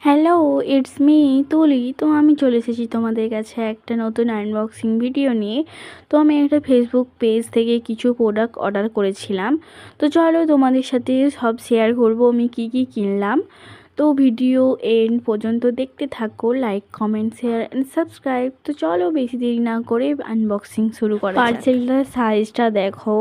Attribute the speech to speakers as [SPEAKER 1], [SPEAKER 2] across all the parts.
[SPEAKER 1] Hello, it's me তুলি। তো আমি চলে এসেছি তোমাদের কাছে একটা নতুন আনবক্সিং ভিডিও নিয়ে। তো আমি একটা ফেসবুক পেজ থেকে কিছু প্রোডাক্ট অর্ডার করেছিলাম। তো চলো তোমাদের সাথে সব শেয়ার করব আমি কি কি কিনলাম। তো ভিডিও এন্ড পর্যন্ত দেখতে থাকো, like comment share and subscribe. তো চলো বেশি দেরি না করে আনবক্সিং শুরু করা যাক। পার্সেলটার সাইজটা দেখো।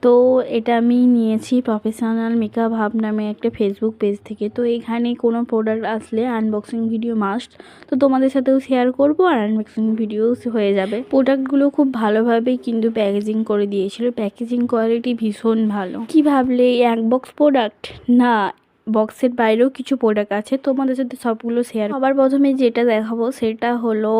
[SPEAKER 1] তো এটা আমি নিয়েছি প্রফেশনাল মেকআপ হাব নামে একটা ফেসবুক পেজ থেকে। তো এখানে কোনো প্রোডাক্ট আসলে আনবক্সিং ভিডিও মাস্ট। তো তোমাদের সাথেও শেয়ার করব আর আনবক্সিং ভিডিওস হয়ে যাবে। প্রোডাক্টগুলো খুব ভালোভাবেই কিন্তু প্যাকেজিং করে দিয়েছিল, প্যাকেজিং কোয়ালিটি ভীষণ ভালো। কি ভাবলে এক বক্স প্রোডাক্ট? না, বক্সের বাইরেও কিছু প্রোডাক্ট আছে, তোমাদের সাথে সবগুলো শেয়ার। সবার প্রথমে যেটা দেখাবো সেটা হলো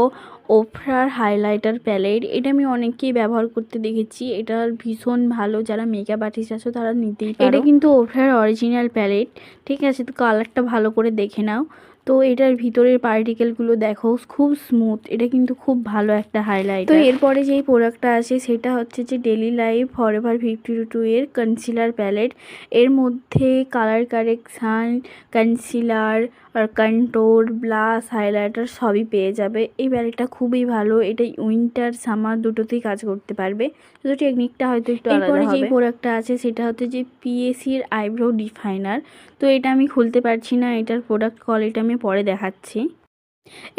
[SPEAKER 1] ওফরার হাইলাইটার প্যালেট। এটা আমি অনেককেই ব্যবহার করতে দেখেছি, এটা ভীষণ ভালো। যারা মেকআপ আর্টিস্ট আছো তারা নিতেই পারো। এটা কিন্তু ওফরার অরিজিনাল প্যালেট, ঠিক আছে? তো কালারটা ভালো করে দেখে নাও। তো এটার ভিতরের পার্টিকেলগুলো দেখো, খুব স্মুথ। এটা কিন্তু খুব ভালো একটা হাইলাইট। তো এরপরে যেই প্রোডাক্টটা আছে সেটা হচ্ছে যে ডেলি লাইফ ফরএভার 52 এর কনসিলার প্যালেট। এর মধ্যে কালার কারেকশান, কনসিলার আর কন্ট্রোর, ব্লাশ, হাইলাইটার সবই পেয়ে যাবে। এই প্যালেটটা খুবই ভালো। এটা উইন্টার সামার দুটোতেই কাজ করতে পারবে, শুধু টেকনিকটা হয়তো একটু আলাদা হবে। এরপরে যে প্রোডাক্টটা আছে সেটা হচ্ছে যে পিএসির আইব্রো ডিফাইনার। তো এটা আমি খুলতে পারছি না, এটার প্রোডাক্ট কোয়ালিটি আমি পরে দেখাচ্ছি।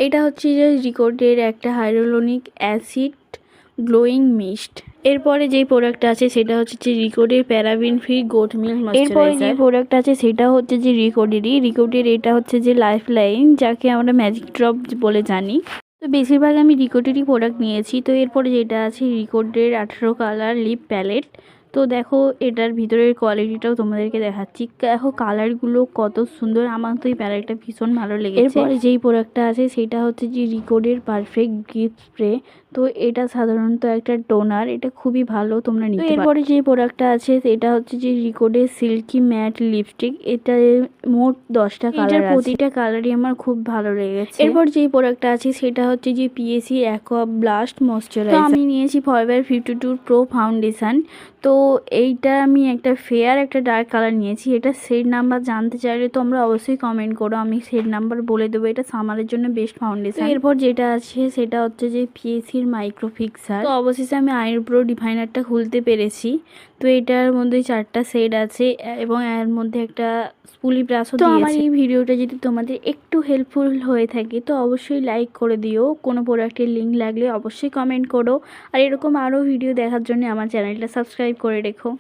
[SPEAKER 1] এটা হচ্ছে যে রিকোডের একটা হাইড্রোলনিক অ্যাসিড গ্লোয়িং মিস্ট। এরপরে যেই প্রোডাক্টটা আছে সেটা হচ্ছে যে রিকোডের paraben free goat milk moisturiser. এরপরে যে প্রোডাক্ট আছে সেটা হচ্ছে যে রিকোডের এটা হচ্ছে যে লাইফ লাইন, যাকে আমরা ম্যাজিক ড্রপ বলে জানি। তো বেশিরভাগ আমি রিকোডেরই প্রোডাক্ট নিয়েছি। তো এরপরে যেটা আছে রিকোডের 18 কালার লিপ প্যালেট। তো দেখো এটার ভিতরের কোয়ালিটিটাও তোমাদেরকে দেখাচ্ছি। দেখো কালারগুলো কত সুন্দর, আমার তো এই প্যালেটটা ভীষণ ভালো লেগেছে। এরপরে যেই প্রোডাক্টটা আছে সেটা হচ্ছে যে রিকোডের পারফেক্ট গিফট স্প্রে। তো এটা সাধারণত একটা টোনার, এটা খুবই ভালো, তোমরা নিতে পারো। এরপরে যে প্রোডাক্টটা আছে সেটা হচ্ছে যে রিকোডের সিল্কি ম্যাট লিপস্টিক। এটা মোট 10টা কালার আছে, প্রতিটা কালারই আমার খুব ভালো লেগেছে। এরপর যেই প্রোডাক্টটা আছে সেটা হচ্ছে যে পিএসি অ্যাকোয়া ব্লাস্ট ময়েশ্চারাইজার। তো আমি নিয়েছি ফরএভার 52 প্রো ফাউন্ডেশন। তো এইটা আমি একটা ফেয়ার একটা ডার্ক কালার নিয়েছি। এটা শেড নাম্বার জানতে চাইলে তোমরা অবশ্যই কমেন্ট করো, আমি শেড নাম্বার বলে দেবো। এটা সামারের জন্য বেস্ট ফাউন্ডেশন। এরপর যেটা আছে সেটা হচ্ছে যে পিএসির মাইক্রো ফিক্সার। তো অবশেষে আমি আইব্রো ডিফাইনারটা খুলতে পেরেছি। তো এটার মধ্যে 4টা শেড আছে এবং এর মধ্যে একটা স্পুলি ব্রাশও দিয়েছে। তো আমার এই ভিডিওটা যদি তোমাদের একটু হেল্পফুল হয়ে থাকে তো অবশ্যই লাইক করে দিও। কোনো প্রোডাক্টের লিঙ্ক লাগলে অবশ্যই কমেন্ট করো। আর এরকম আরও ভিডিও দেখার জন্য আমার চ্যানেলটা সাবস্ক্রাইব করে রেখো।